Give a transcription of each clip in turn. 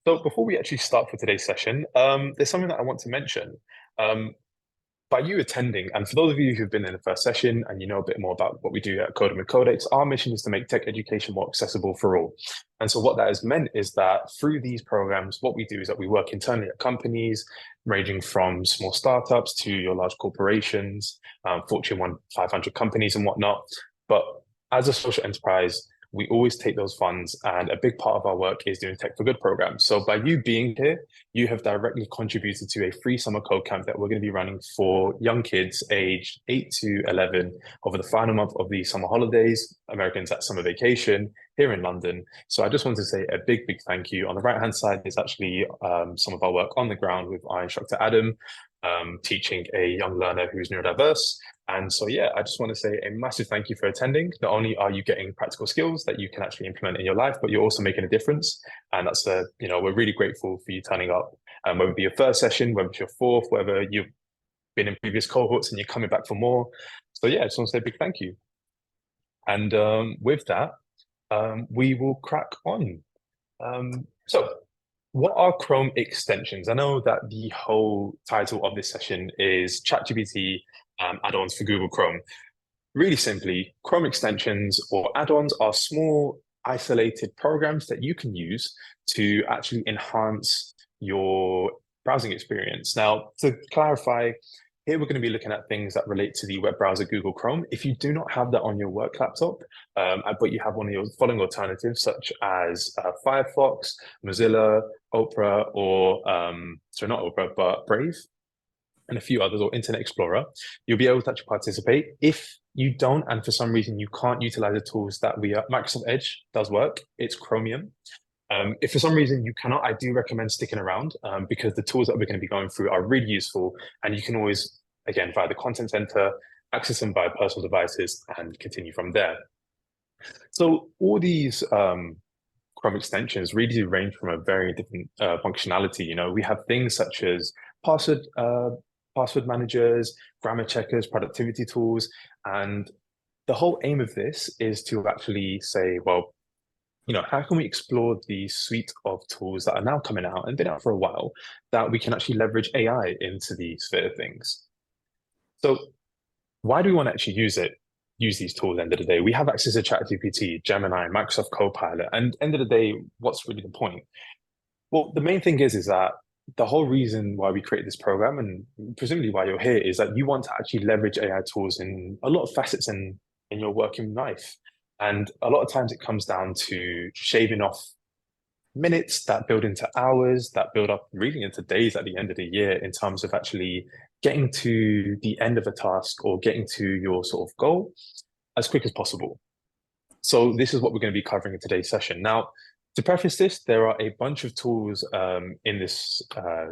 So before we actually start for today's session, there's something that I want to mention. Um, by you attending, and for those of you who've been in the first session and you know a bit more about what we do at Coding with Codex, our mission is to make tech education more accessible for all. And so what that has meant is that through these programs, what we do is that we work internally at companies, ranging from small startups to your large corporations, Fortune 500 companies and whatnot. But as a social enterprise, we always take those funds, and a big part of our work is doing Tech for Good programs. So by you being here, you have directly contributed to a free summer code camp that we're going to be running for young kids aged 8 to 11 over the final month of the summer holidays, Americans at summer vacation here in London. So I just want to say a big, big thank you. On the right-hand side is actually some of our work on the ground with our instructor, Adam, teaching a young learner who's neurodiverse. And so, yeah, I just want to say a massive thank you for attending. Not only are you getting practical skills that you can actually implement in your life, but you're also making a difference. And that's, we're really grateful for you turning up. Whether it be your first session, whether it's your fourth, whether you've been in previous cohorts and you're coming back for more. So, yeah, I just want to say a big thank you. And with that, we will crack on. So, what are Chrome extensions? I know that the whole title of this session is ChatGPT add-ons for Google Chrome. Really simply, Chrome extensions or add-ons are small, isolated programs that you can use to actually enhance your browsing experience. Now, to clarify, here we're going to be looking at things that relate to the web browser Google Chrome. If you do not have that on your work laptop, but you have one of your following alternatives, such as Firefox, Mozilla, Opera, or sorry, not Opera, but Brave, and a few others, or Internet Explorer, you'll be able to actually participate. If you don't, and for some reason you can't utilize the tools that Microsoft Edge does work, it's Chromium. If for some reason you cannot, I do recommend sticking around because the tools that we're going to be going through are really useful, and you can always, again, via the Content Center, access them via personal devices and continue from there. So all these Chrome extensions really do range from a very different functionality. You know, we have things such as password managers, grammar checkers, productivity tools, and the whole aim of this is to actually say, well, how can we explore the suite of tools that are now coming out and been out for a while that we can actually leverage AI into the sphere of things? So why do we want to actually use these tools at the end of the day? We have access to ChatGPT, Gemini, Microsoft Copilot, and end of the day, what's really the point? Well, the main thing is that the whole reason why we create this program, and presumably why you're here, is that you want to actually leverage AI tools in a lot of facets in your working life. And a lot of times it comes down to shaving off minutes that build into hours, that build up really into days at the end of the year in terms of actually getting to the end of a task or getting to your sort of goal as quick as possible. So this is what we're going to be covering in today's session. Now, to preface this, there are a bunch of tools in this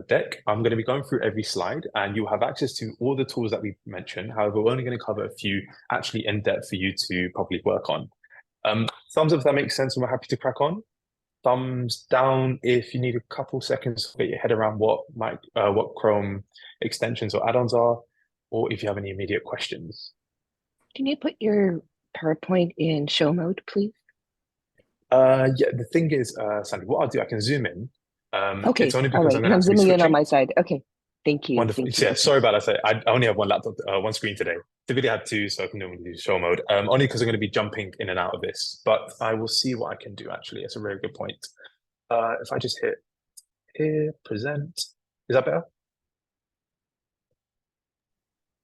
deck. I'm going to be going through every slide, and you'll have access to all the tools that we mentioned. However, we're only going to cover a few actually in depth for you to probably work on. Thumbs up if that makes sense, and we're happy to crack on. Thumbs down if you need a couple seconds to get your head around what Chrome extensions or add-ons are, or if you have any immediate questions. Can you put your PowerPoint in show mode, please? Yeah, the thing is, Sandy, what I'll do, I can zoom in. Okay, It's only all because right. I'm going to I'm have to be zooming in on switching. my side. Okay, thank you. Wonderful. Thank you. Yeah, Okay. sorry about that. I only have one laptop, one screen today. Typically I have two, so I can normally do show mode. Only because I'm going to be jumping in and out of this, but I will see what I can do, actually. It's a very good point. If I just hit here, present, is that better?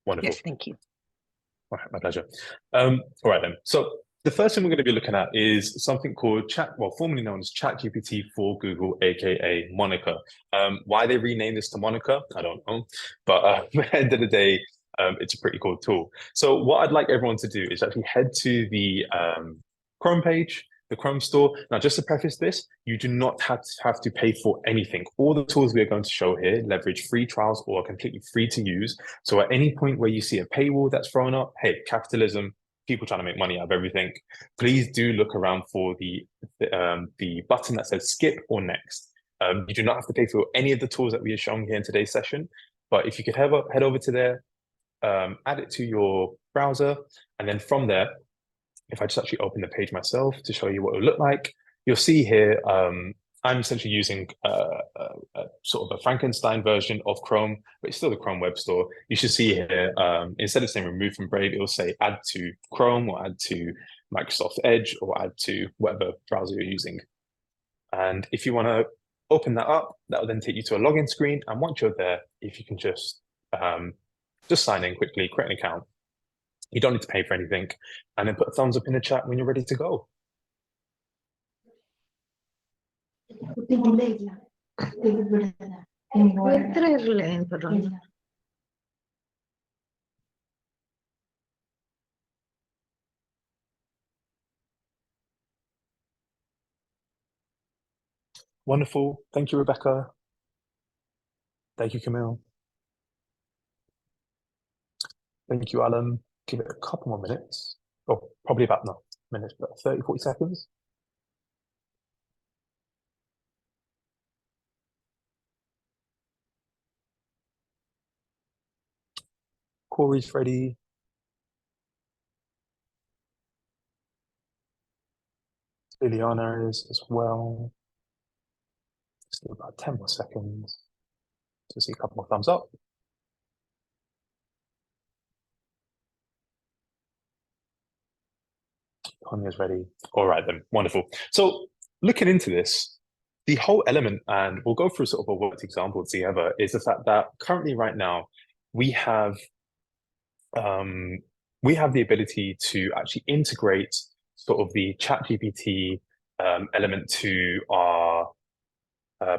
Wonderful. Yes, thank you. All right, my pleasure. All right then. So the first thing we're going to be looking at is something called formerly known as ChatGPT for Google, aka Monica. Why they renamed this to Monica, I don't know. But at the end of the day, it's a pretty cool tool. So what I'd like everyone to do is actually head to the Chrome page, the Chrome store. Now, just to preface this, you do not have to pay for anything. All the tools we are going to show here leverage free trials or are completely free to use. So at any point where you see a paywall that's thrown up, hey, capitalism, people trying to make money out of everything, please do look around for the button that says skip or next. You do not have to pay for any of the tools that we are showing here in today's session, but if you could head over to there, add it to your browser, and then from there, if I just actually open the page myself to show you what it will look like, you'll see here, I'm I'm essentially using sort of a Frankenstein version of Chrome, but it's still the Chrome Web Store. You should see here, instead of saying remove from Brave, it will say add to Chrome or add to Microsoft Edge or add to whatever browser you're using. And if you want to open that up, that will then take you to a login screen. And once you're there, if you can just sign in quickly, create an account. You don't need to pay for anything, and then put a thumbs up in the chat when you're ready to go. Wonderful. Thank you, Rebecca. Thank you, Camille. Thank you, Alan. Give it a couple more minutes. Oh, probably about no minutes, but 30, 40 seconds. Corey's ready. Liliana is as well. Still about 10 more seconds to see a couple more thumbs up. Tanya's ready. All right then, wonderful. So looking into this, the whole element, and we'll go through sort of a worked example together, is the fact that currently right now we have the ability to actually integrate sort of the ChatGPT element to our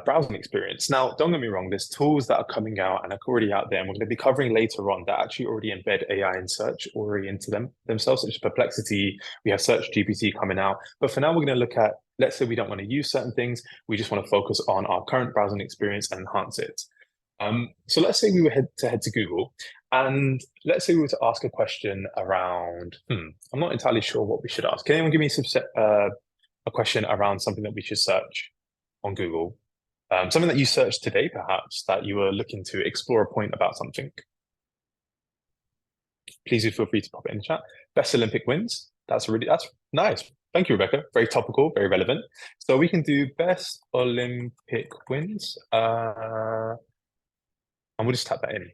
browsing experience. Now, don't get me wrong, there's tools that are coming out and are already out there, and we're going to be covering later on that actually already embed AI in search already into themselves, such as Perplexity. We have Search GPT coming out. But for now, we're going to look at, let's say we don't want to use certain things, we just want to focus on our current browsing experience and enhance it. So let's say we were head to Google, and let's say we were to ask a question around, I'm not entirely sure what we should ask. Can anyone give me a question around something that we should search on Google? Something that you searched today, perhaps, that you were looking to explore a point about something. Please do feel free to pop it in the chat. Best Olympic wins. That's nice. Thank you, Rebecca. Very topical, very relevant. So we can do best Olympic wins. And we'll just type that in.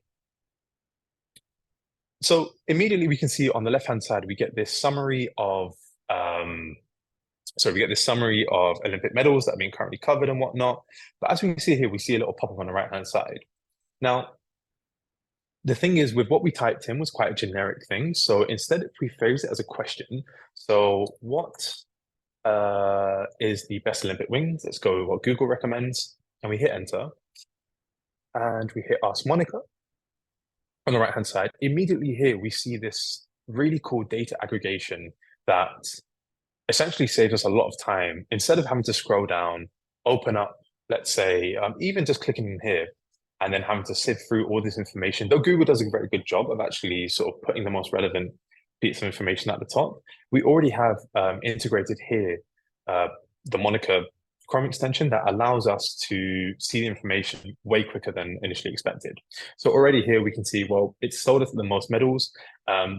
So immediately we can see on the left-hand side, we get this summary of Olympic medals that are being currently covered and whatnot. But as we can see here, we see a little pop-up on the right-hand side. Now, the thing is, with what we typed in was quite a generic thing. So instead, if we phrase it as a question, so what is the best Olympic wings? Let's go with what Google recommends. And we hit enter. And we hit Ask Monica on the right-hand side. Immediately here, we see this really cool data aggregation that essentially saves us a lot of time. Instead of having to scroll down, open up, let's say, even just clicking in here, and then having to sift through all this information, though Google does a very good job of actually sort of putting the most relevant bits of information at the top, we already have integrated here the Monica Chrome extension that allows us to see the information way quicker than initially expected. So already here we can see, well, it's sold us the most medals,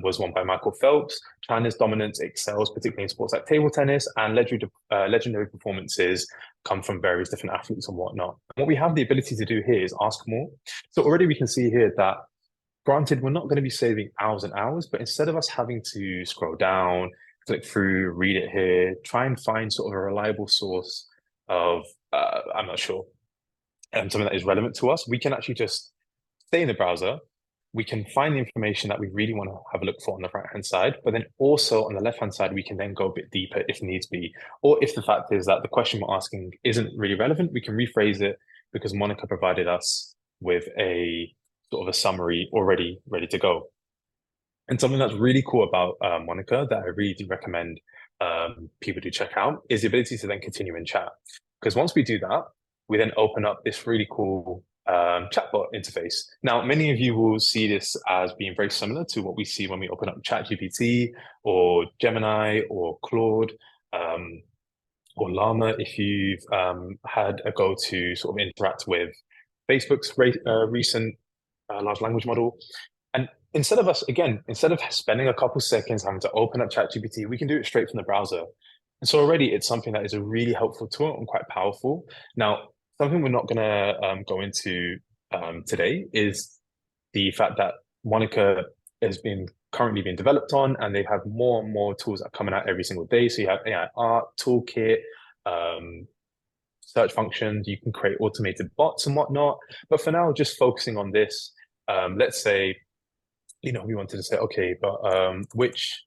was won by Michael Phelps. China's dominance excels, particularly in sports like table tennis, and legendary performances come from various different athletes and whatnot. And what we have the ability to do here is ask more. So already we can see here that, granted, we're not going to be saving hours and hours, but instead of us having to scroll down, click through, read it here, try and find sort of a reliable source of, I'm not sure, something that is relevant to us, we can actually just stay in the browser. We can find the information that we really want to have a look for on the right-hand side, but then also on the left-hand side, we can then go a bit deeper if needs be. Or if the fact is that the question we're asking isn't really relevant, we can rephrase it because Monica provided us with a sort of a summary already ready to go. And something that's really cool about Monica that I really do recommend people to check out is the ability to then continue in chat. Because once we do that, we then open up this really cool chatbot interface. Now, many of you will see this as being very similar to what we see when we open up ChatGPT or Gemini or Claude or Llama if you've had a go to sort of interact with Facebook's recent large language model. And instead of spending a couple seconds having to open up ChatGPT, we can do it straight from the browser. So already it's something that is a really helpful tool and quite powerful. Now, something we're not going to go into today is the fact that Monica has been currently being developed on, and they have more and more tools that are coming out every single day. So you have AI art, toolkit, um, search functions, you can create automated bots and whatnot. But for now, just focusing on this, let's say, we wanted to say, okay, but which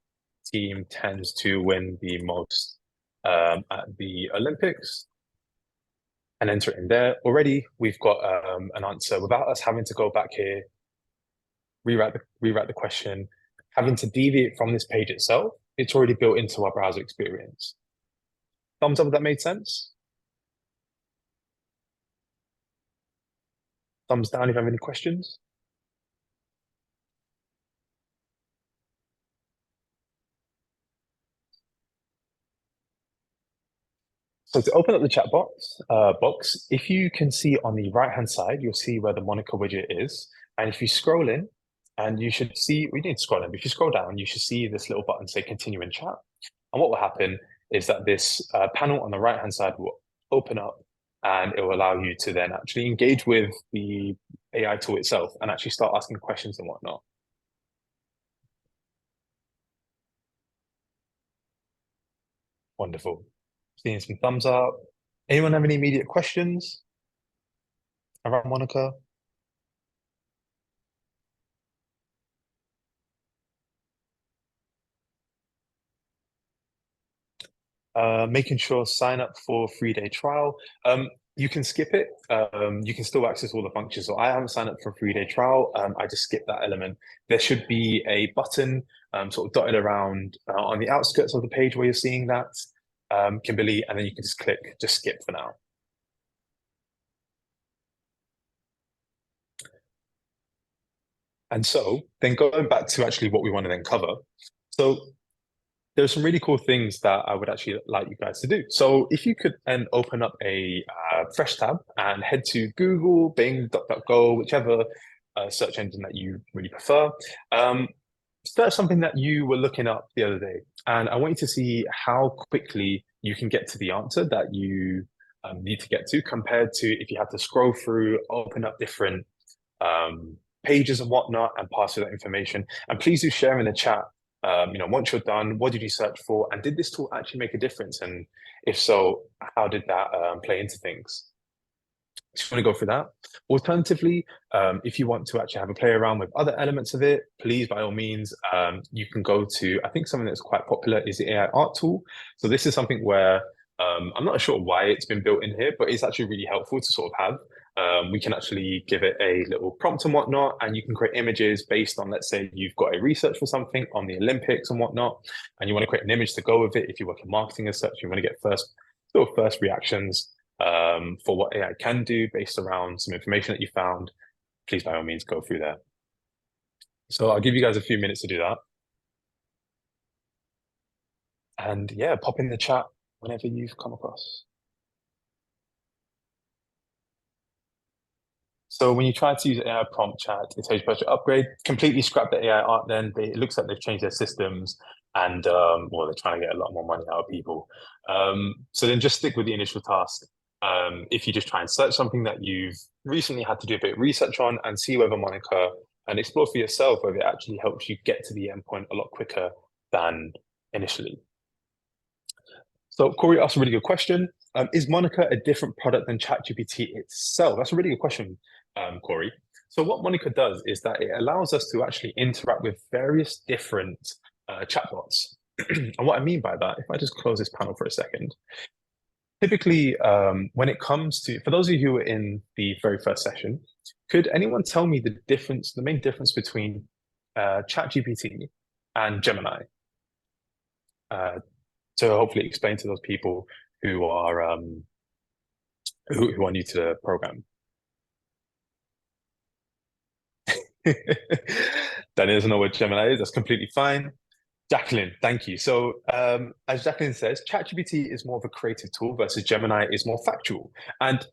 team tends to win the most at the Olympics? And enter it in there. Already, we've got an answer without us having to go back here, rewrite the question, having to deviate from this page itself. It's already built into our browser experience. Thumbs up if that made sense. Thumbs down if you have any questions. So to open up the chat box, if you can see on the right-hand side, you'll see where the Monica widget is. And if you scroll in, and you should see, we need to scroll in, but if you scroll down, you should see this little button say continue in chat. And what will happen is that this panel on the right-hand side will open up and it will allow you to then actually engage with the AI tool itself and actually start asking questions and whatnot. Wonderful. Seeing some thumbs up. Anyone have any immediate questions around Monica? Making sure sign up for 3-day trial. You can skip it. You can still access all the functions. So I haven't signed up for a 3-day trial. I just skipped that element. There should be a button sort of dotted around on the outskirts of the page where you're seeing that, Kimberly, and then you can just click just skip for now. And so then going back to actually what we want to then cover. So there's some really cool things that I would actually like you guys to do. So if you could then open up a fresh tab and head to Google, Bing, DuckDuckGo, whichever search engine that you really prefer. Search something that you were looking up the other day, and I want you to see how quickly you can get to the answer that you need to get to compared to if you have to scroll through, open up different pages and whatnot and pass through that information. And please do share in the chat, once you're done, what did you search for? And did this tool actually make a difference? And if so, how did that play into things? Just want to go through that. Alternatively, if you want to actually have a play around with other elements of it, please, by all means, you can go to, I think something that's quite popular is the AI art tool. So this is something where I'm not sure why it's been built in here, but it's actually really helpful to sort of have. We can actually give it a little prompt and whatnot, and you can create images based on, let's say, you've got a research for something on the Olympics and whatnot, and you want to create an image to go with it. If you work in marketing as such, you want to get first reactions for what AI can do based around some information that you found. Please, by all means, go through there. So I'll give you guys a few minutes to do that. And yeah, pop in the chat whenever you've come across. So when you try to use AI prompt chat, it tells you about your upgrade. Completely scrap the AI art. Then it looks like they've changed their systems, and well, they're trying to get a lot more money out of people. So then just stick with the initial task. If you just try and search something that you've recently had to do a bit of research on, and see whether Monica and explore for yourself whether it actually helps you get to the endpoint a lot quicker than initially. So Corey asked a really good question. Is Monica a different product than ChatGPT itself? That's a really good question, Corey. So what Monica does is that it allows us to actually interact with various different chatbots. And what I mean by that, if I just close this panel for a second, typically when it comes to, for those of you who were in the very first session, could anyone tell me the main difference between ChatGPT and Gemini? To hopefully explain to those people who are who are new to the program. Danny doesn't know what Gemini is. That's completely fine. Jacqueline, thank you. So, as Jacqueline says, ChatGPT is more of a creative tool versus Gemini is more factual. And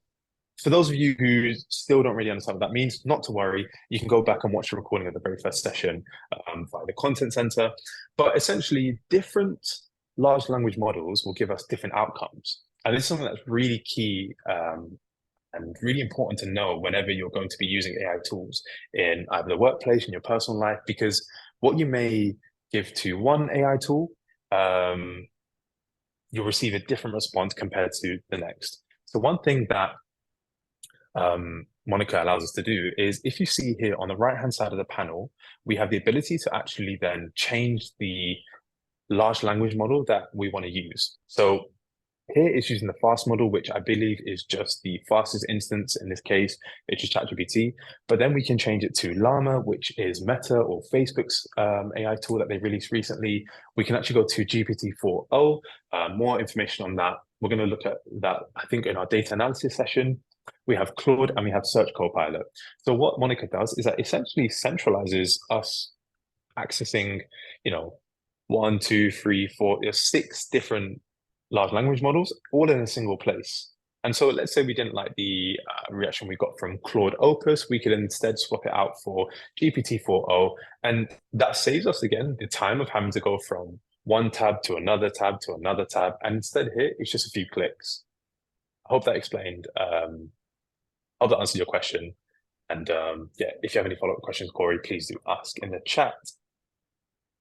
for those of you who still don't really understand what that means, not to worry. You can go back and watch the recording of the very first session via the Content Center. But essentially, different large language models will give us different outcomes. And this is something that's really key and really important to know whenever you're going to be using AI tools in either the workplace, in your personal life, because what you may give to one AI tool, um, you'll receive a different response compared to the next. So one thing that Monica allows us to do is if you see here on the right-hand side of the panel, we have the ability to actually then change the large language model that we want to use. So here it's using the fast model, which I believe is just the fastest instance in this case, which is ChatGPT. But then we can change it to Llama, which is Meta or Facebook's AI tool that they released recently. We can actually go to GPT-4o. More information on that. We're going to look at that, I think, in our data analysis session. We have Claude and we have Search Copilot. So what Monica does is that essentially centralizes us accessing, you know, one, two, three, four, six different large language models all in a single place. And so let's say we didn't like the reaction we got from Claude Opus, we could instead swap it out for GPT-4o. And that saves us again the time of having to go from one tab to another tab to another tab. And instead here, it's just a few clicks. I hope that explained, I hope that answered your question. And yeah, if you have any follow-up questions, Corey, please do ask in the chat.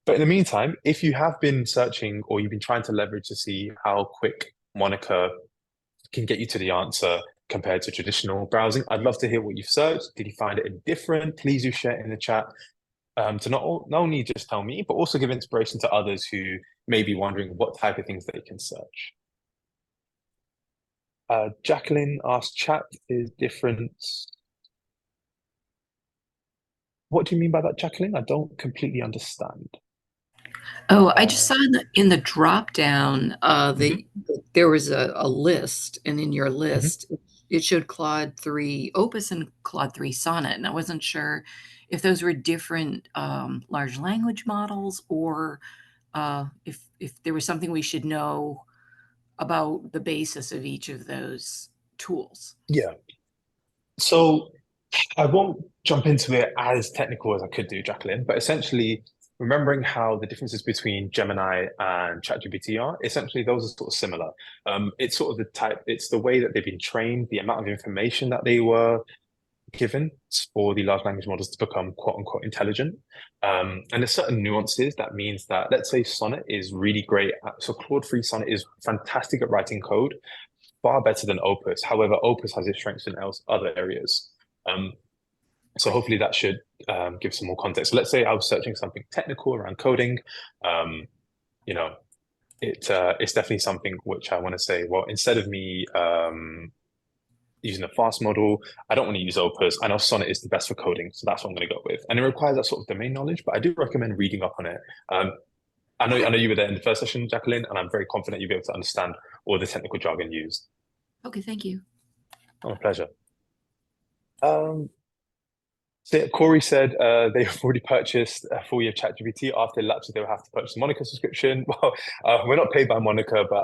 But in the meantime, if you have been searching or you've been trying to leverage to see how quick Monica can get you to the answer compared to traditional browsing, I'd love to hear what you've searched. Did you find it different? Please do share in the chat to not only just tell me, but also give inspiration to others who may be wondering what type of things they can search. Jacqueline asked, chat is different. What do you mean by that, Jacqueline? I don't completely understand. Oh, I just saw in the drop down Mhm, there was a list, and in your mhm. list it showed Claude 3 Opus and Claude 3 Sonnet, and I wasn't sure if those were different large language models or if there was something we should know about the basis of each of those tools. Yeah. So I won't jump into it as technical as I could do, Jacqueline, but essentially remembering how the differences between Gemini and ChatGPT are, essentially those are sort of similar. It's sort of the type, it's the way that they've been trained, the amount of information that they were given for the large language models to become quote unquote intelligent. And there's certain nuances that means that, let's say Sonnet is really great so Claude 3 Sonnet is fantastic at writing code, far better than Opus. However, Opus has its strengths in other areas. Um, so hopefully that should give some more context. So let's say I was searching something technical around coding. Um, you know, it's definitely something which I want to say, well, instead of me using a fast model, I don't want to use Opus. I know Sonnet is the best for coding, so that's what I'm going to go with. And it requires that sort of domain knowledge, but I do recommend reading up on it. I know you were there in the first session, Jacqueline, and I'm very confident you'll be able to understand all the technical jargon used. Okay, thank you. Oh, a pleasure. Um, So yeah, Corey said they've already purchased a full year of ChatGPT. After lapses, they will have to purchase a Monica subscription. Well, we're not paid by Monica, but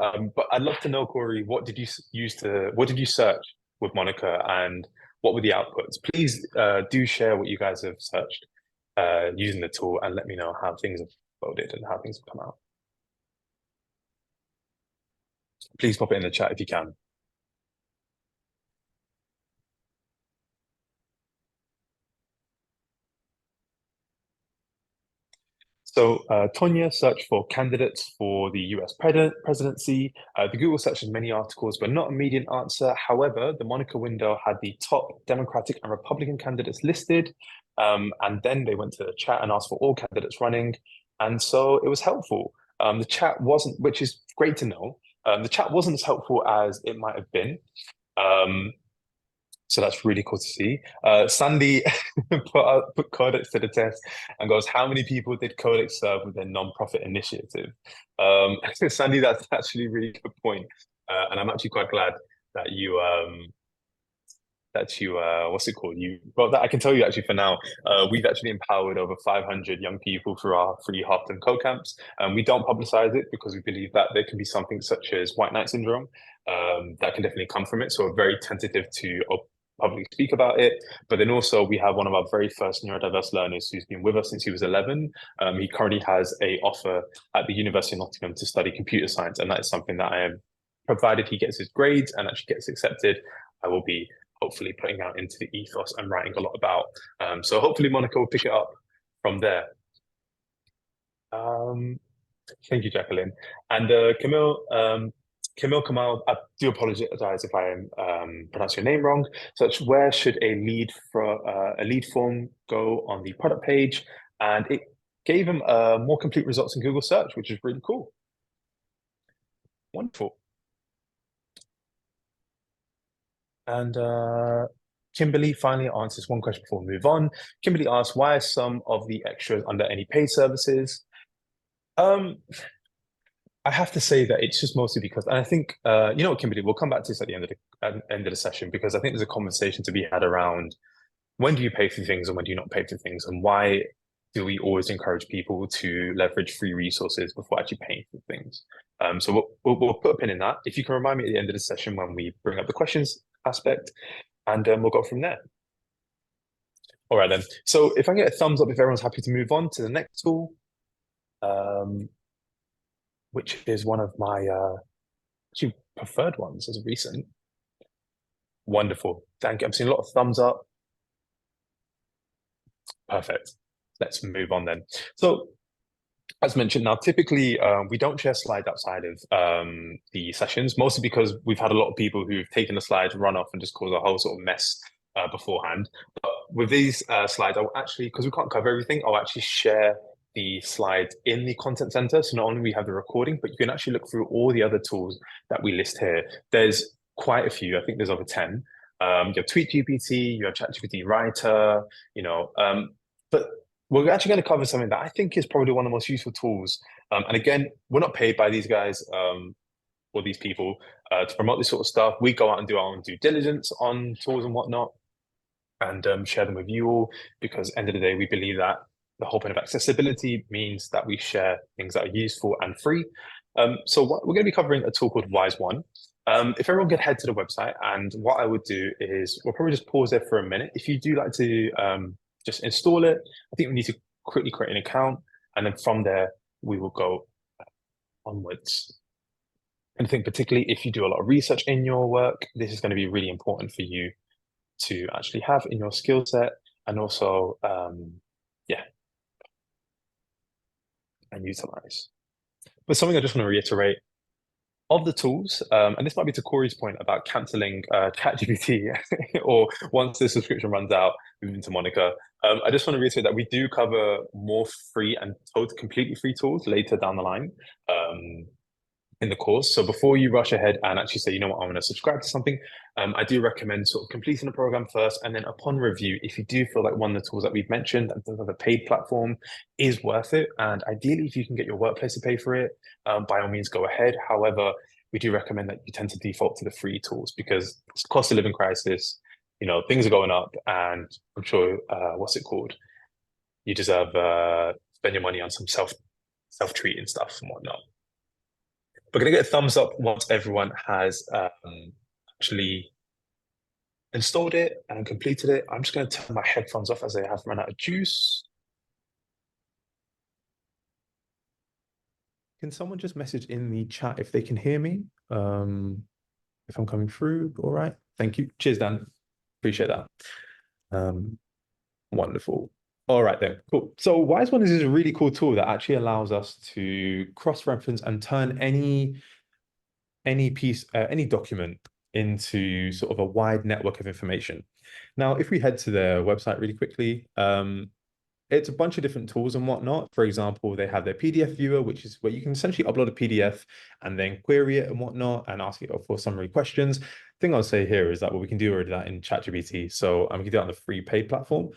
I'd love to know, Corey, what did you use to what did you search with Monica, and what were the outputs? Please do share what you guys have searched using the tool, and let me know how things have loaded and how things have come out. Please pop it in the chat if you can. So Tonya searched for candidates for the US presidency. The Google search has many articles, but not a immediate answer. However, the Monica window had the top Democratic and Republican candidates listed. And then they went to the chat and asked for all candidates running. And so it was helpful. The chat wasn't, which is great to know. The chat wasn't as helpful as it might have been. Um, so that's really cool to see. Sandy put Codex to the test and goes, how many people did Codex serve with their non-profit initiative? Sandy, that's actually a really good point. And I'm actually quite glad that you what's it called? Well, that I can tell you actually for now, we've actually empowered over 500 young people through our free half-term code camps. We don't publicize it because we believe that there can be something such as white knight syndrome that can definitely come from it. So we're very tentative to publicly speak about it. But then also we have one of our very first neurodiverse learners who's been with us since he was 11. He currently has a offer at the University of Nottingham to study computer science, and that is something that I am, provided he gets his grades and actually gets accepted, I will be hopefully putting out into the ethos and writing a lot about. So hopefully Monica will pick it up from there. Thank you, Jacqueline. And Camille Kamal, I do apologize if I am pronouncing your name wrong. Such, where should a lead form go on the product page? And it gave him more complete results in Google search, which is really cool. Wonderful. And Kimberly finally answers one question before we move on. Kimberly asks, why are some of the extras under any paid services? I have to say that it's just mostly because, and I think, you know what, Kimberly, we'll come back to this at the end of the session, because I think there's a conversation to be had around when do you pay for things and when do you not pay for things, and why do we always encourage people to leverage free resources before actually paying for things? So we'll put a pin in that. If you can remind me at the end of the session when we bring up the questions aspect, and we'll go from there. All right then. So if I get a thumbs up if everyone's happy to move on to the next tool, which is one of my actually preferred ones as of recent. Wonderful. Thank you. I'm seeing a lot of thumbs up. Perfect. Let's move on then. So as mentioned, now typically we don't share slides outside of the sessions, mostly because we've had a lot of people who've taken the slides, run off, and just caused a whole sort of mess beforehand. But with these slides, I'll actually, because we can't cover everything, I'll actually share the slides in the content center. So not only we have the recording, but you can actually look through all the other tools that we list here. There's quite a few. I think there's over 10. You have TweetGPT, you have ChatGPT Writer, you know, but we're actually going to cover something that I think is probably one of the most useful tools. And again, we're not paid by these guys or these people to promote this sort of stuff. We go out and do our own due diligence on tools and whatnot, and share them with you all, because at the end of the day, we believe that the whole point of accessibility means that we share things that are useful and free. So we're going to be covering a tool called Wise One. If everyone could head to the website, and what I would do is we'll probably just pause there for a minute. If you do like to just install it, I think we need to quickly create an account, and then from there we will go onwards. And I think particularly if you do a lot of research in your work, this is going to be really important for you to actually have in your skill set, and also yeah, and utilize. But something I just want to reiterate, of the tools, and this might be to Corey's point about cancelling ChatGPT, or once the subscription runs out, moving to Monica. I just want to reiterate that we do cover more free and completely free tools later down the line in the course. So before you rush ahead and actually say, you know what, I want to subscribe to something, I do recommend sort of completing the program first, and then upon review, if you do feel like one of the tools that we've mentioned and the paid platform is worth it, and ideally if you can get your workplace to pay for it, by all means go ahead. However, we do recommend that you tend to default to the free tools, because it's cost of living crisis, you know, things are going up, and I'm sure what's it called? You deserve spend your money on some self-treating stuff and whatnot. We're going to get a thumbs up once everyone has actually installed it and completed it. I'm just going to turn my headphones off as they have run out of juice. Can someone just message in the chat if they can hear me? If I'm coming through, all right. Thank you. Cheers, Dan. Appreciate that. Wonderful. All right then, cool. So Wise One is a really cool tool that actually allows us to cross-reference and turn any piece, any document into sort of a wide network of information. Now, if we head to their website really quickly, it's a bunch of different tools and whatnot. For example, they have their PDF viewer, which is where you can essentially upload a PDF and then query it and whatnot and ask it for summary questions. The thing I'll say here is that we can do already that in ChatGPT. So we can do that on the free paid platform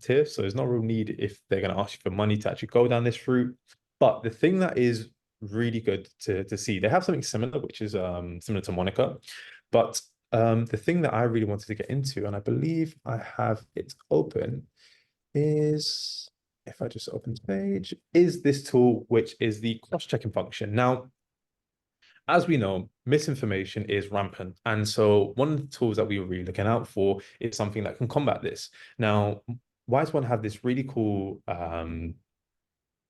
tier. So there's no real need if they're going to ask you for money to actually go down this route. But the thing that is really good to see, they have something similar, which is similar to Monica. But the thing that I really wanted to get into, and I believe I have it open, is, if I just open the page, is this tool, which is the cross-checking function. Now, as we know, misinformation is rampant. And so one of the tools that we were really looking out for is something that can combat this. Now, Wise One have this really cool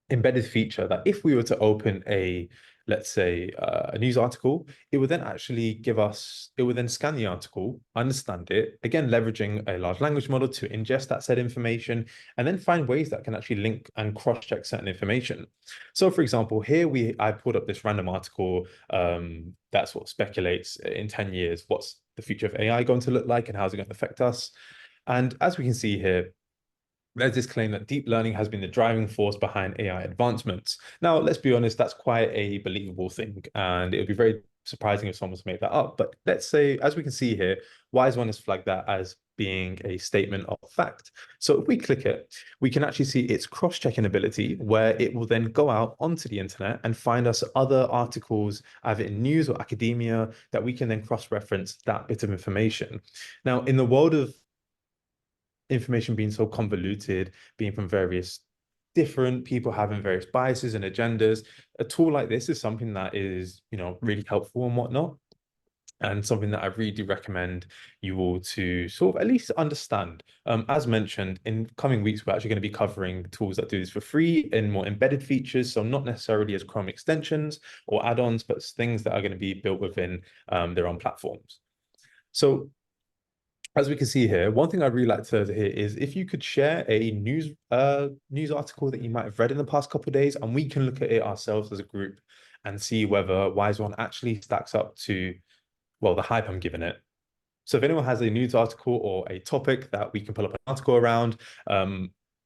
embedded feature that if we were to open a, let's say, a news article, it would then actually give us, it would then scan the article, understand it, again, leveraging a large language model to ingest that said information, and then find ways that can actually link and cross-check certain information. So for example, here I pulled up this random article that sort of speculates in 10 years, what's the future of AI going to look like and how's it going to affect us? And as we can see here, there's this claim that deep learning has been the driving force behind AI advancements. Now, let's be honest, that's quite a believable thing, and it would be very surprising if someone's made that up. But let's say, as we can see here, Wise One has flagged that as being a statement of fact. So if we click it, we can actually see its cross-checking ability, where it will then go out onto the internet and find us other articles, either in news or academia, that we can then cross-reference that bit of information. Now, in the world of information being so convoluted, being from various different people having various biases and agendas, a tool like this is something that is, really helpful and whatnot. And something that I really do recommend you all to sort of at least understand. As mentioned, in coming weeks, we're actually going to be covering tools that do this for free and more embedded features. So not necessarily as Chrome extensions or add-ons, but things that are going to be built within their own platforms. So as we can see here, one thing I'd really like to hear is if you could share a news article that you might have read in the past couple of days, and we can look at it ourselves as a group and see whether Wise One actually stacks up to, well, the hype I'm giving it. So if anyone has a news article or a topic that we can pull up an article around,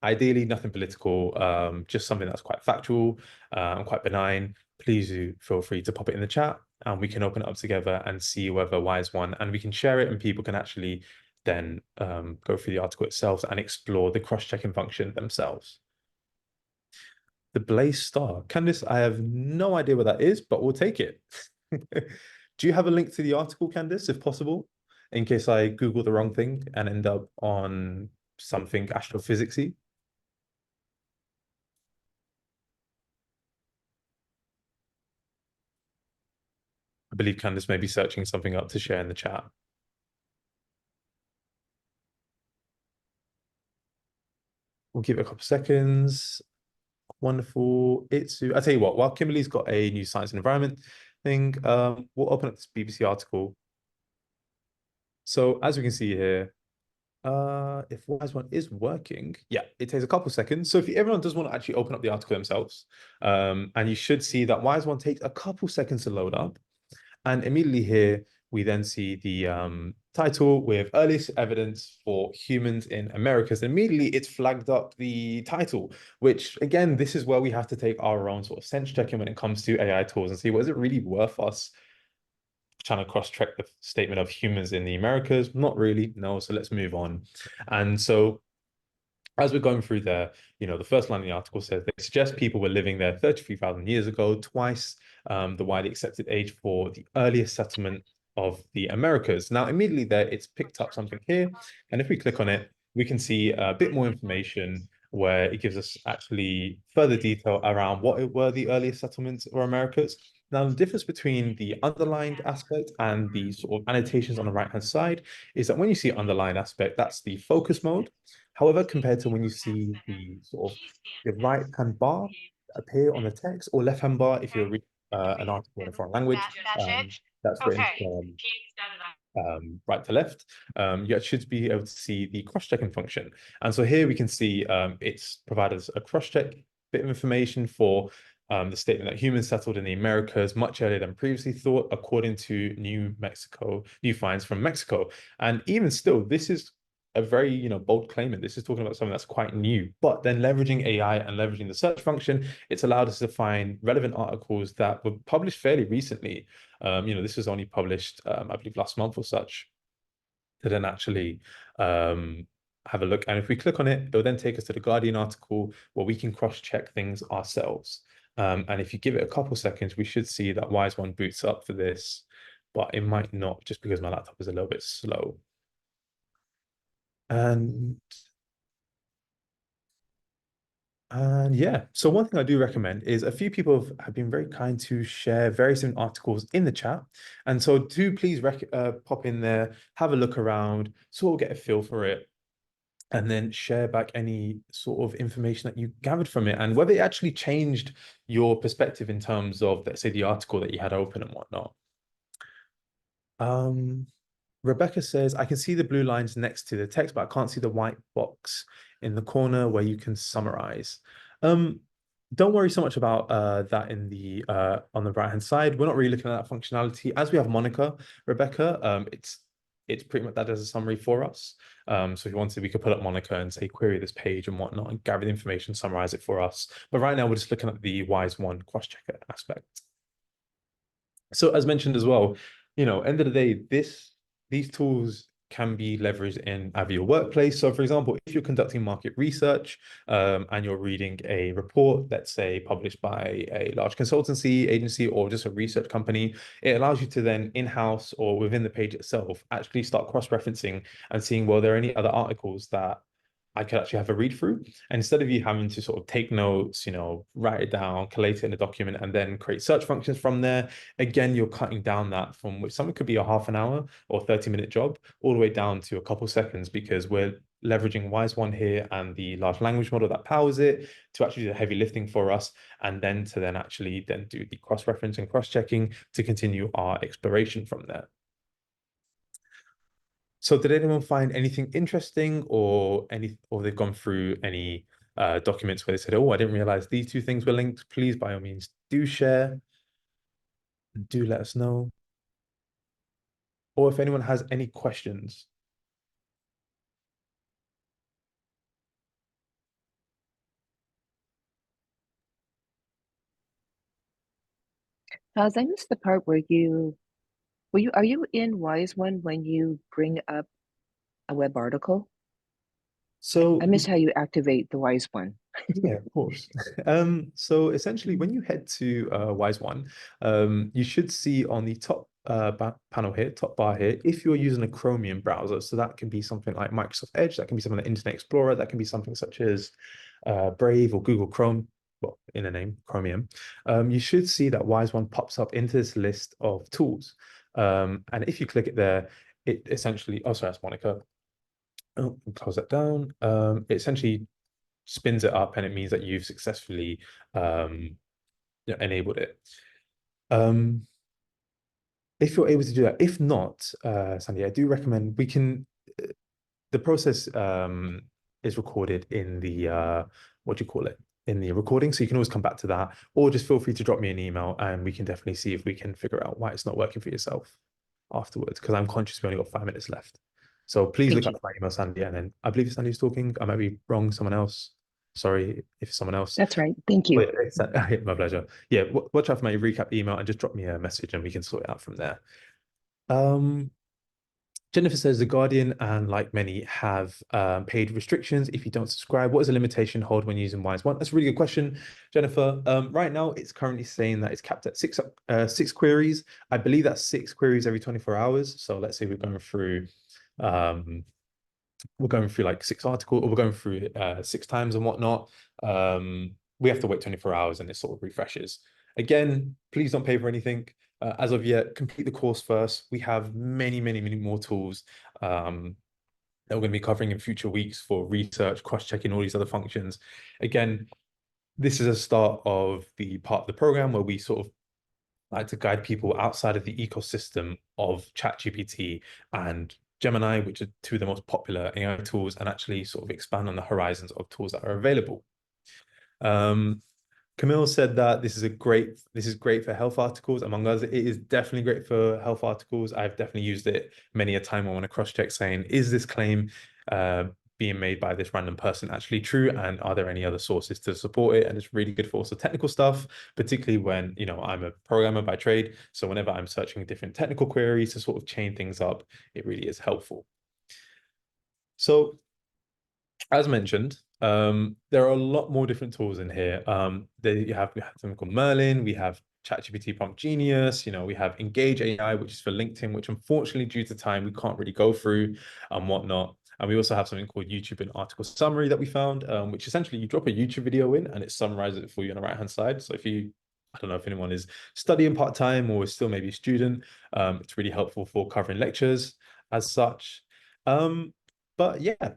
ideally nothing political, just something that's quite factual and quite benign, please do feel free to pop it in the chat and we can open it up together and see whether Wise One, and we can share it and people can actually then go through the article itself and explore the cross-checking function themselves. The Blaze Star. Candice, I have no idea what that is, but we'll take it. Do you have a link to the article, Candice, if possible, in case I Google the wrong thing and end up on something astrophysicsy? I believe Candice may be searching something up to share in the chat. We'll give it a couple seconds. Wonderful. I tell you what, while Kimberly's got a new science and environment thing, we'll open up this BBC article. So as we can see here, if Wise One is working, yeah, it takes a couple seconds. So if everyone does want to actually open up the article themselves, and you should see that Wise One takes a couple seconds to load up. And immediately here, we then see the title with earliest evidence for humans in Americas. Immediately, it's flagged up the title, which again, this is where we have to take our own sort of sense checking when it comes to AI tools and see, what is it really worth us trying to cross-check the statement of humans in the Americas? Not really, no. So let's move on. And so as we're going through there, the first line of the article says they suggest people were living there 33,000 years ago, twice the widely accepted age for the earliest settlement of the Americas. Now, immediately there, it's picked up something here. And if we click on it, we can see a bit more information where it gives us actually further detail around what were the earliest settlements or Americas. Now, the difference between the underlined aspect and the sort of annotations on the right-hand side is that when you see underlined aspect, that's the focus mode. However, compared to when you see the sort of the right-hand bar appear on the text, or left-hand bar if you're reading an article in a foreign language, that's written from right to left, you should be able to see the cross-checking function. And so here we can see it's provided us a cross-check bit of information for the statement that humans settled in the Americas much earlier than previously thought, according to new finds from Mexico. And even still, this is a very bold claimant. This is talking about something that's quite new, but then leveraging AI and leveraging the search function, it's allowed us to find relevant articles that were published fairly recently. This was only published, I believe, last month or such, to then actually have a look. And if we click on it, it will then take us to the Guardian article where we can cross-check things ourselves. And if you give it a couple seconds, we should see that Wise One boots up for this, but it might not, just because my laptop is a little bit slow. And And yeah, so one thing I do recommend is a few people have been very kind to share various different articles in the chat. And so do please pop in there, have a look around, sort of get a feel for it, and then share back any sort of information that you gathered from it and whether it actually changed your perspective in terms of, let's say, the article that you had open and whatnot. Rebecca says, I can see the blue lines next to the text, but I can't see the white box in the corner where you can summarize. Don't worry so much about that in the on the right-hand side. We're not really looking at that functionality. As we have Monica, Rebecca, it's pretty much that does a summary for us. So if you wanted, we could put up Monica and say, query this page and whatnot, and gather the information, summarize it for us. But right now, we're just looking at the WISE 1 cross-checker aspect. So as mentioned as well, end of the day, these tools can be leveraged in either your workplace. So for example, if you're conducting market research and you're reading a report, let's say published by a large consultancy agency or just a research company, it allows you to then in-house or within the page itself, actually start cross-referencing and seeing, well, there are any other articles that I could actually have a read through. And instead of you having to sort of take notes, write it down, collate it in a document, and then create search functions from there, again, you're cutting down that from which something could be a half an hour or 30-minute job all the way down to a couple seconds because we're leveraging WISE One here and the large language model that powers it to actually do the heavy lifting for us, and then to then actually then do the cross-reference and cross-checking to continue our exploration from there. So did anyone find anything interesting or they've gone through any documents where they said, oh, I didn't realize these two things were linked? Please, by all means, do share. Do let us know. Or if anyone has any questions. I missed the part where are you in Wise One when you bring up a web article? So I missed how you activate the Wise One. yeah, of course. So essentially, when you head to WISE One, you should see on the top panel here, top bar here, if you're using a Chromium browser, so that can be something like Microsoft Edge, that can be something like Internet Explorer, that can be something such as Brave or Google Chrome, well, in a name, Chromium. You should see that WISE One pops up into this list of tools. And if you click it there, it essentially, oh, sorry, that's Monica. Oh, close that down. It essentially spins it up and it means that you've successfully enabled it. If you're able to do that, if not, Sandy, I do recommend the process is recorded in the what do you call it, in the recording, so you can always come back to that, or just feel free to drop me an email and we can definitely see if we can figure out why it's not working for yourself afterwards, because I'm conscious we only got 5 minutes left. So please Thank look you. up my email, Sandy, and then I believe Sandy's talking. I might be wrong, someone else. Sorry if someone else. That's right. Thank you. But yeah, my pleasure. Yeah, watch out for my recap email and just drop me a message and we can sort it out from there. Jennifer says The Guardian and like many have paid restrictions if you don't subscribe. What is the limitation hold when using WISE One? That's a really good question, Jennifer. Right now, it's currently saying that it's capped at six queries. I believe that's 6 queries every 24 hours. So let's say we're going through like 6 articles, or we're going through 6 times and whatnot. We have to wait 24 hours and it sort of refreshes. Again, please don't pay for anything. As of yet, complete the course first. We have many, many, many more tools that we're going to be covering in future weeks for research, cross-checking, all these other functions. Again, this is a start of the part of the program where we sort of like to guide people outside of the ecosystem of ChatGPT and Gemini, which are 2 of the most popular AI tools, and actually sort of expand on the horizons of tools that are available. Camille said that this is great for health articles, among others. It is definitely great for health articles. I've definitely used it many a time. I want to cross-check saying, is this claim being made by this random person actually true? And are there any other sources to support it? And it's really good for also technical stuff, particularly when, I'm a programmer by trade. So whenever I'm searching different technical queries to sort of chain things up, it really is helpful. So as mentioned, there are a lot more different tools in here. We have something called Merlin, we have ChatGPT Prompt Genius, we have Engage AI, which is for LinkedIn, which unfortunately, due to time, we can't really go through and whatnot. And we also have something called YouTube and article summary that we found, which essentially you drop a YouTube video in and it summarizes it for you on the right-hand side. So if you, I don't know if anyone is studying part-time or is still maybe a student, it's really helpful for covering lectures as such. But yeah,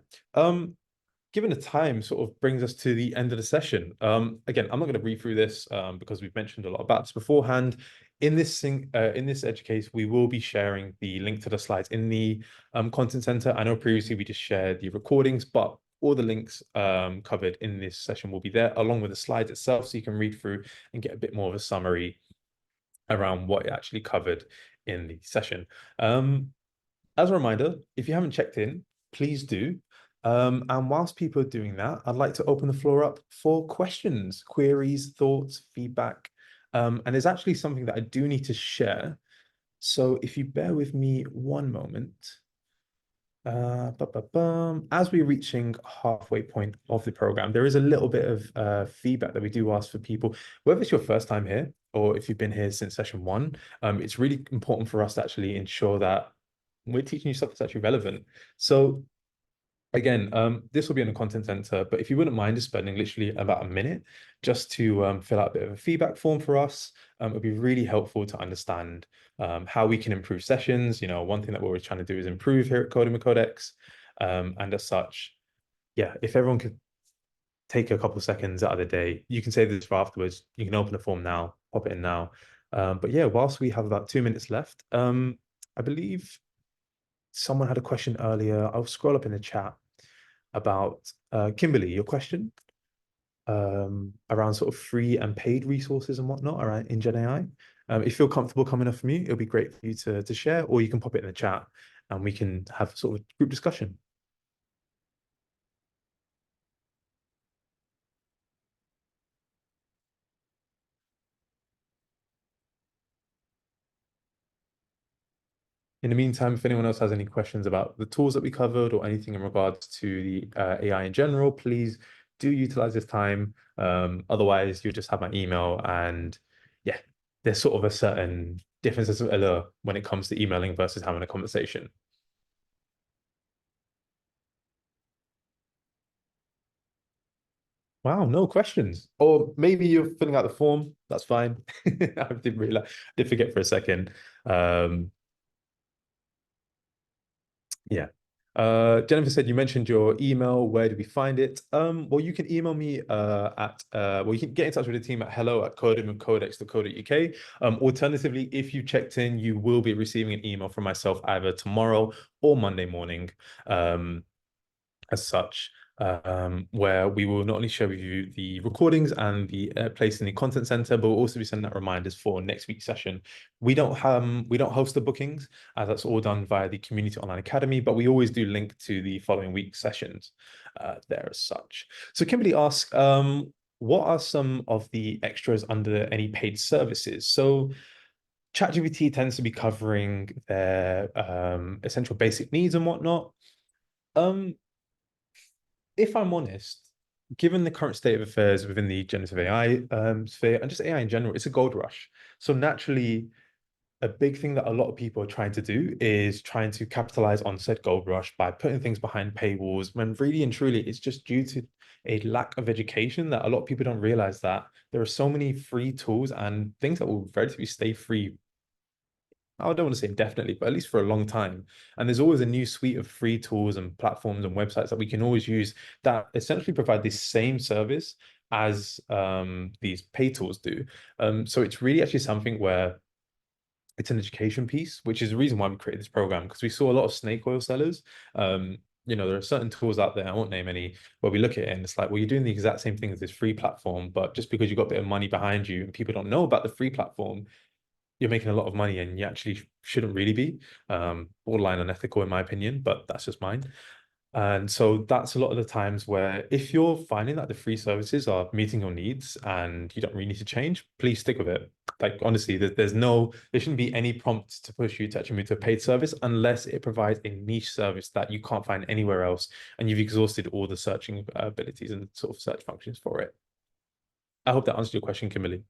given the time sort of brings us to the end of the session. Again, I'm not going to read through this because we've mentioned a lot about this beforehand. In this edge case, we will be sharing the link to the slides in the content center. I know previously we just shared the recordings, but all the links covered in this session will be there along with the slides itself, so you can read through and get a bit more of a summary around what it actually covered in the session. As a reminder, if you haven't checked in, please do. And whilst people are doing that, I'd like to open the floor up for questions, queries, thoughts, feedback. And there's actually something that I do need to share. So if you bear with me one moment. As we're reaching halfway point of the program, there is a little bit of feedback that we do ask for people, whether it's your first time here or if you've been here since session one. It's really important for us to actually ensure that we're teaching you stuff that's actually relevant. So again, this will be in the content center, but if you wouldn't mind just spending literally about a minute just to fill out a bit of a feedback form for us, it would be really helpful to understand how we can improve sessions. You know, one thing that we're always trying to do is improve here at Coding with Codex. And as such, yeah, if everyone could take a couple of seconds out of the day, you can save this for afterwards. You can open the form now, pop it in now. But yeah, whilst we have about 2 minutes left, I believe someone had a question earlier. I'll scroll up in the chat about Kimberly, your question around sort of free and paid resources and whatnot around in Gen AI. If you feel comfortable coming up from you, it'll be great for you to share, or you can pop it in the chat and we can have sort of group discussion. In the meantime, if anyone else has any questions about the tools that we covered or anything in regards to the AI in general, please do utilize this time. Otherwise, you'll just have my email, and yeah, there's sort of a certain difference when it comes to emailing versus having a conversation. Wow, no questions. Or maybe you're filling out the form. That's fine. I didn't realize, did forget for a second. Yeah. Jennifer said you mentioned your email. Where do we find it? Well, you can email me well, you can get in touch with the team at hello@codingwithcodex.co.uk. Alternatively, if you checked in, you will be receiving an email from myself either tomorrow or Monday morning. As such, where we will not only share with you the recordings and the place in the content center, but we'll also be sending out reminders for next week's session. We don't host the bookings, as that's all done via the Community Online Academy, but we always do link to the following week's sessions there as such. So Kimberly asks, what are some of the extras under any paid services? So ChatGPT tends to be covering their essential basic needs and whatnot. If I'm honest, given the current state of affairs within the generative AI sphere and just AI in general, it's a gold rush. So naturally, a big thing that a lot of people are trying to do is trying to capitalize on said gold rush by putting things behind paywalls, when really and truly it's just due to a lack of education that a lot of people don't realize that there are so many free tools and things that will relatively stay free. I don't want to say indefinitely, but at least for a long time. And there's always a new suite of free tools and platforms and websites that we can always use that essentially provide the same service as these pay tools do. So it's really actually something where it's an education piece, which is the reason why we created this program, because we saw a lot of snake oil sellers. You know, there are certain tools out there, I won't name any, where we look at it and it's like, well, you're doing the exact same thing as this free platform, but just because you've got a bit of money behind you and people don't know about the free platform, you're making a lot of money and you actually shouldn't really be. Borderline unethical in my opinion, but that's just mine. And so that's a lot of the times where if you're finding that the free services are meeting your needs and you don't really need to change, please stick with it. Like honestly, there shouldn't be any prompt to push you to actually move to a paid service unless it provides a niche service that you can't find anywhere else and you've exhausted all the searching abilities and sort of search functions for it. I hope that answered your question, Kimberly.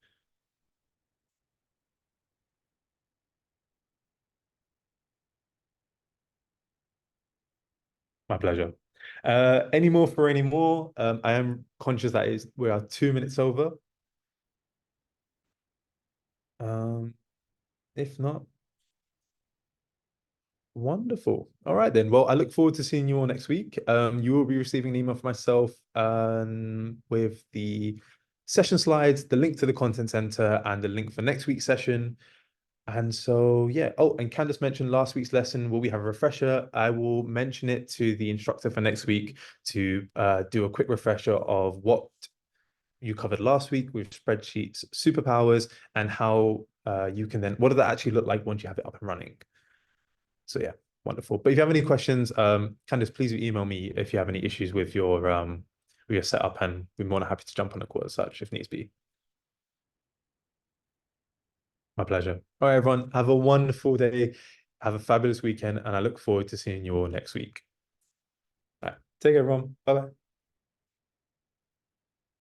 My pleasure. Any more for any more? I am conscious that we are 2 minutes over. If not, wonderful. All right then. Well, I look forward to seeing you all next week. You will be receiving an email from myself with the session slides, the link to the content center, and the link for next week's session. And so, yeah. Oh, and Candace mentioned last week's lesson. Will we have a refresher? I will mention it to the instructor for next week to do a quick refresher of what you covered last week with spreadsheets, superpowers, and how you can then, what does that actually look like once you have it up and running? So yeah, wonderful. But if you have any questions, Candice, please email me if you have any issues with your setup, and we're more than happy to jump on a call as such if needs be. My pleasure. All right, everyone, have a wonderful day. Have a fabulous weekend, and I look forward to seeing you all next week. All right, take care, everyone. Bye-bye.